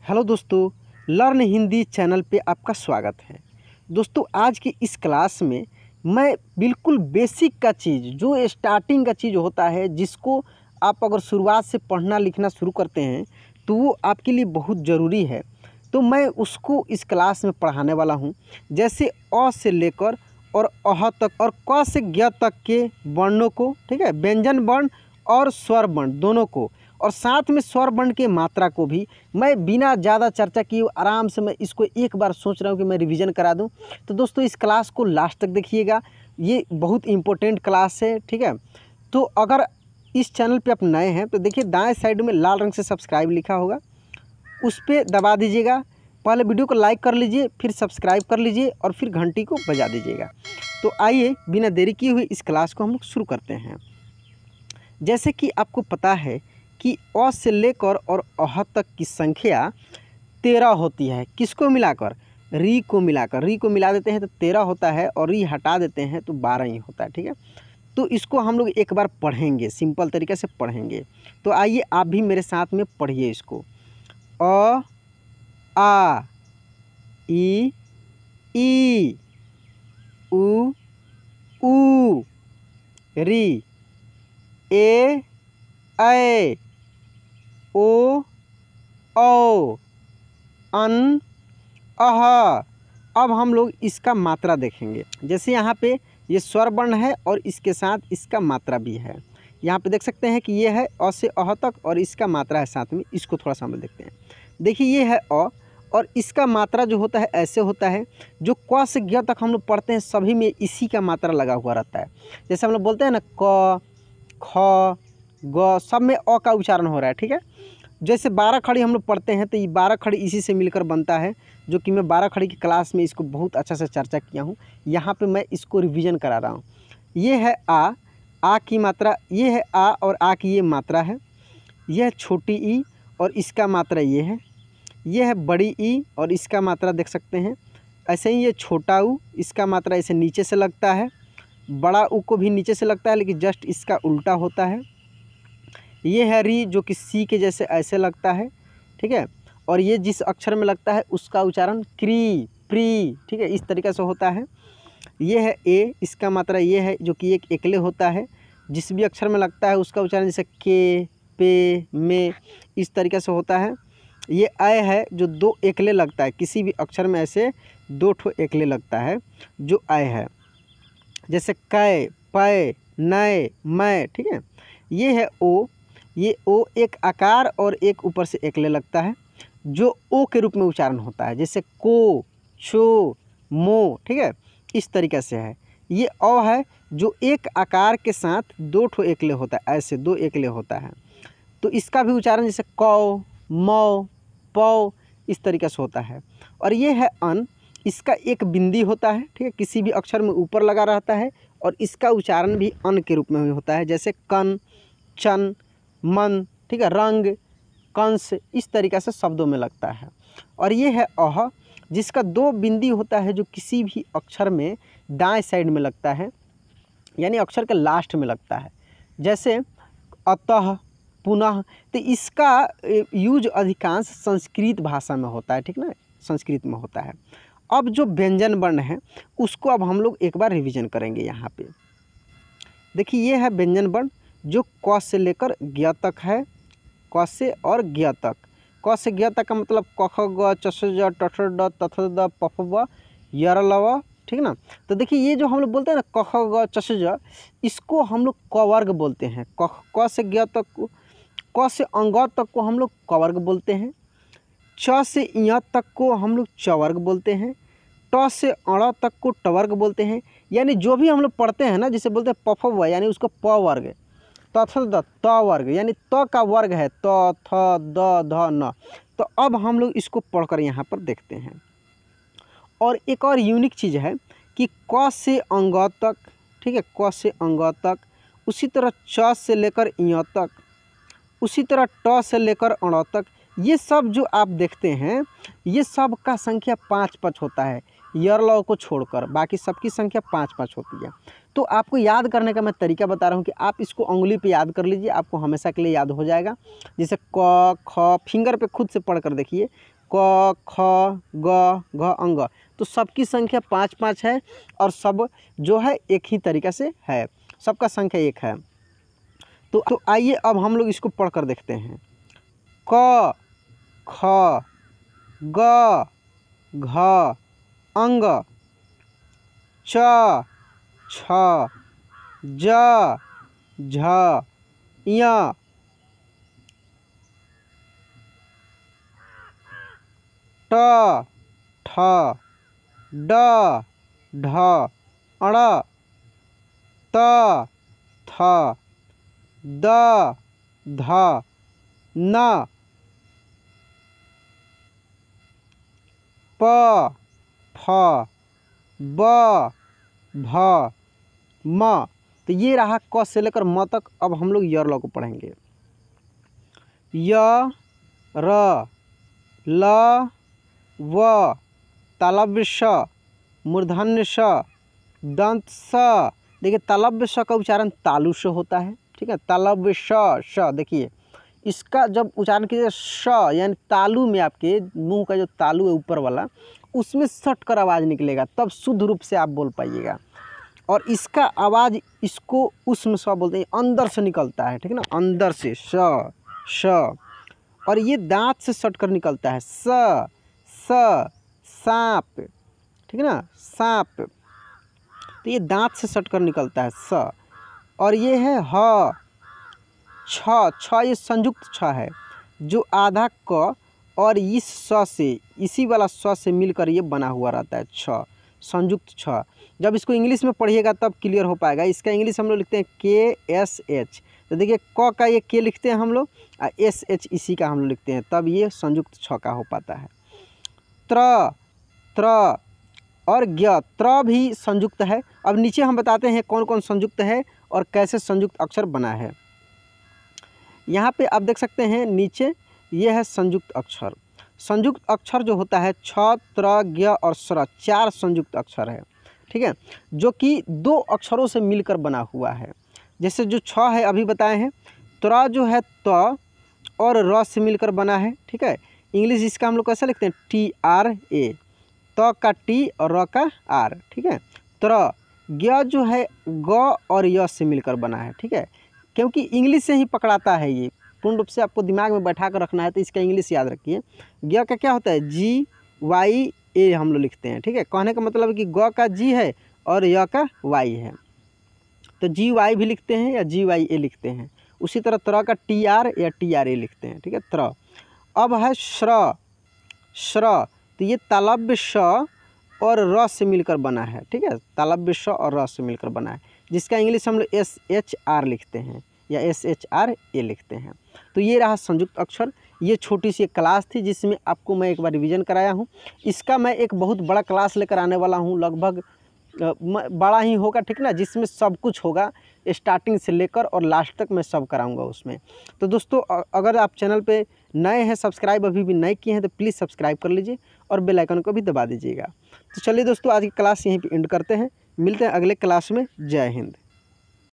Hello दोस्तों, learn Hindi channel पे आपका स्वागत है। दोस्तों, आज की इस क्लास में मैं बिल्कुल बेसिक का चीज़ जो स्टार्टिंग का चीज़ होता है, जिसको आप अगर शुरुआत से पढ़ना लिखना शुरू करते हैं तो वो आपके लिए बहुत ज़रूरी है। तो मैं उसको इस क्लास में पढ़ाने वाला हूँ। जैसे अ से लेकर और अह तक और क से ज्ञ तक के वर्णों को, ठीक है, व्यंजन वर्ण और स्वर वर्ण दोनों को, और साथ में स्वर वर्ण के मात्रा को भी मैं बिना ज़्यादा चर्चा किए आराम से मैं इसको एक बार सोच रहा हूँ कि मैं रिवीजन करा दूँ। तो दोस्तों, इस क्लास को लास्ट तक देखिएगा, ये बहुत इम्पोर्टेंट क्लास है, ठीक है। तो अगर इस चैनल पे आप नए हैं तो देखिए दाएं साइड में लाल रंग से सब्सक्राइब लिखा होगा, उस पर दबा दीजिएगा। पहले वीडियो को लाइक कर लीजिए, फिर सब्सक्राइब कर लीजिए और फिर घंटी को बजा दीजिएगा। तो आइए बिना देरी किए हुए इस क्लास को हम लोग शुरू करते हैं। जैसे कि आपको पता है कि अ से लेकर और अह तक की संख्या 13 होती है। किसको मिलाकर? री को मिलाकर। री को मिला देते हैं तो 13 होता है और री हटा देते हैं तो 12 ही होता है, ठीक है। तो इसको हम लोग एक बार पढ़ेंगे, सिंपल तरीके से पढ़ेंगे। तो आइए आप भी मेरे साथ में पढ़िए इसको। अ आ ई ई उ ऊ री ए ऐ ओ औ अन अह। अब हम लोग इसका मात्रा देखेंगे। जैसे यहाँ पे ये स्वर वर्ण है और इसके साथ इसका मात्रा भी है। यहाँ पे देख सकते हैं कि ये है अ से अह तक और इसका मात्रा है साथ में। इसको थोड़ा सा हम देखते हैं। देखिए ये है अ और इसका मात्रा जो होता है ऐसे होता है। जो क से ज्ञ तक हम लोग पढ़ते हैं सभी में इसी का मात्रा लगा हुआ रहता है। जैसे हम लोग बोलते हैं ना, क ख ग, सब में अ का उच्चारण हो रहा है, ठीक है। जैसे 12 खड़ी हम लोग पढ़ते हैं तो ये 12 खड़ी इसी से मिलकर बनता है, जो कि मैं 12 खड़ी की क्लास में इसको बहुत अच्छा से चर्चा किया हूँ। यहाँ पे मैं इसको रिवीजन करा रहा हूँ। ये है आ की मात्रा, ये है आ और आ की ये मात्रा है। यह छोटी ई और इसका मात्रा ये है। ये है बड़ी ई और इसका मात्रा देख सकते हैं। ऐसे ही ये छोटा ऊ, इसका मात्रा ऐसे नीचे से लगता है। बड़ा ऊ को भी नीचे से लगता है, लेकिन जस्ट इसका उल्टा होता है। ये है री, जो कि सी के जैसे ऐसे लगता है, ठीक है। और ये जिस अक्षर में लगता है उसका उच्चारण क्री प्री, ठीक है, इस तरीके से होता है। ये है ए, इसका मात्रा ये है, जो कि एक एकले होता है। जिस भी अक्षर में लगता है उसका उच्चारण जैसे के पे में, इस तरीके से होता है। ये ऐ है, जो 2 एकले लगता है। किसी भी अक्षर में ऐसे 2 ठो एकले लगता है, जो ऐ है। जैसे कै पै नै मै, ठीक है। ये है ओ, ये ओ एक आकार और एक ऊपर से एकले लगता है, जो ओ के रूप में उच्चारण होता है। जैसे को छो मो, ठीक है, इस तरीके से है। ये अ है, जो एक आकार के साथ 2 ठो एकले होता है, ऐसे 2 एकले होता है। तो इसका भी उच्चारण जैसे कौ मौ पौ, इस तरीके से होता है। और ये है अन, इसका एक बिंदी होता है, ठीक है, किसी भी अक्षर में ऊपर लगा रहता है और इसका उच्चारण भी अन के रूप में होता है। जैसे कन चन मन, ठीक है, रंग कंस, इस तरीक़े से शब्दों में लगता है। और ये है अह, जिसका 2 बिंदी होता है, जो किसी भी अक्षर में दाएं साइड में लगता है, यानी अक्षर के लास्ट में लगता है। जैसे अतः पुनः, तो इसका यूज अधिकांश संस्कृत भाषा में होता है, ठीक ना, संस्कृत में होता है। अब जो व्यंजन वर्ण है उसको अब हम लोग एक बार रिवीजन करेंगे। यहाँ पे देखिए ये है व्यंजन वर्ण, जो क से लेकर ज्ञ तक है। क से और ज्ञ तक। क से ज्ञ तक का मतलब क ख ग च छ ज ट ठ ड त थ द प फ ब य र ल व, ठीक ना। तो देखिए ये जो हम लोग बोलते हैं ना क ख ग च छ ज, इसको हम लोग क वर्ग बोलते हैं। क से ज्ञ तक को, क से अंग तक को हम लोग क वर्ग बोलते हैं। च से य तक को हम लोग च वर्ग बोलते हैं। ट से अड़ तक को ट वर्ग बोलते हैं। यानी जो भी हम लोग पढ़ते हैं ना, जिसे बोलते हैं प फ व, यानी उसको प वर्ग। त थ द त वर्ग, यानी त का वर्ग है, त थ द ध न। तो अब हम लोग इसको पढ़कर यहाँ पर देखते हैं। और एक और यूनिक चीज़ है कि क से अंग तक, ठीक है, क से अंग तक, उसी तरह च से लेकर य तक, उसी तरह ट से लेकर अण तक, ये सब जो आप देखते हैं ये सब का संख्या 5-5 होता है, यर लव को छोड़कर। बाकी सबकी संख्या 5-5 होती है। तो आपको याद करने का मैं तरीका बता रहा हूँ कि आप इसको उंगली पे याद कर लीजिए, आपको हमेशा के लिए याद हो जाएगा। जैसे क ख, फिंगर पे खुद से पढ़ कर देखिए। क ख ग घ अंग। तो सबकी संख्या 5 5 है और सब जो है एक ही तरीक़े से है, सबका संख्या एक है। तो आइए अब हम लोग इसको पढ़ कर देखते हैं। क ख ग घ अंग, च छ ज झ ञ, ट ठ ड ढ अण, त थ द ध न, प फ ब भ म। तो ये रहा क से लेकर म तक। अब हम लोग य ल को पढ़ेंगे। य र ल व तालव्य श मूर्धन्य श दंत स। देखिए तालव्य श का उच्चारण तालु से होता है, ठीक है। तालव्य श देखिए इसका जब उच्चारण कीजिए श यानी तालु में, आपके मुंह का जो तालु है ऊपर वाला, उसमें सट कर आवाज़ निकलेगा, तब शुद्ध रूप से आप बोल पाइएगा। और इसका आवाज़ इसको उष्म स बोलते हैं, अंदर से निकलता है, ठीक है ना, अंदर से श। और ये दांत से सट कर निकलता है स सांप, ठीक है ना, सांप। तो ये दांत से सट कर निकलता है स। और ये है ह छ, ये संयुक्त छ है, जो आधा क और इस स से, इसी वाला स से मिलकर ये बना हुआ रहता है छ, संयुक्त छ। जब इसको इंग्लिश में पढ़िएगा तब क्लियर हो पाएगा। इसका इंग्लिश हम लोग लिखते हैं KSH। तो देखिए क का ये के लिखते हैं हम लोग और SH इसी का हम लोग लिखते हैं, तब ये संयुक्त छ का हो पाता है। त्र और ज्ञ, त्र भी संयुक्त है। अब नीचे हम बताते हैं कौन कौन संयुक्त है और कैसे संयुक्त अक्षर बना है। यहाँ पे आप देख सकते हैं नीचे ये है संयुक्त अक्षर। संयुक्त अक्षर जो होता है छ, त्र, ज्ञ और स्र, 4 संयुक्त अक्षर है, ठीक है, जो कि 2 अक्षरों से मिलकर बना हुआ है। जैसे जो छ है अभी बताए हैं, त्र जो है त और र से मिलकर बना है, ठीक है। इंग्लिश इसका हम लोग कैसे लिखते हैं TRA, त का T और र का R, ठीक है। त्र। ज्ञ जो है ग और य से मिलकर बना है, ठीक है, क्योंकि इंग्लिश से ही पकड़ाता है ये, पूर्ण रूप से आपको दिमाग में बैठा कर रखना है, तो इसका इंग्लिश याद रखिए। ज्ञ का क्या होता है GYA हम लोग लिखते हैं, ठीक है। कहने का मतलब है कि ग का G है और य का Y है, तो GY भी लिखते हैं या GYA लिखते हैं। उसी तरह त्र का TR या TRA लिखते हैं, ठीक है, त्र। अब है श्र, तो ये तालव्य श और र से मिलकर बना है, ठीक है, तालव्य श और र से मिलकर बना है, जिसका इंग्लिश हम लोग SHR लिखते हैं या SHRA लिखते हैं। तो ये रहा संयुक्त अक्षर। ये छोटी सी एक क्लास थी जिसमें आपको मैं एक बार रिवीजन कराया हूँ। इसका मैं एक बहुत बड़ा क्लास लेकर आने वाला हूँ, लगभग बड़ा ही होगा, ठीक ना, जिसमें सब कुछ होगा, स्टार्टिंग से लेकर और लास्ट तक मैं सब कराऊंगा उसमें। तो दोस्तों अगर आप चैनल पे नए हैं, सब्सक्राइब अभी भी नहीं किए हैं, तो प्लीज़ सब्सक्राइब कर लीजिए और बेल आइकन को भी दबा दीजिएगा। तो चलिए दोस्तों आज की क्लास यहीं पे एंड करते हैं, मिलते हैं अगले क्लास में। जय हिंद।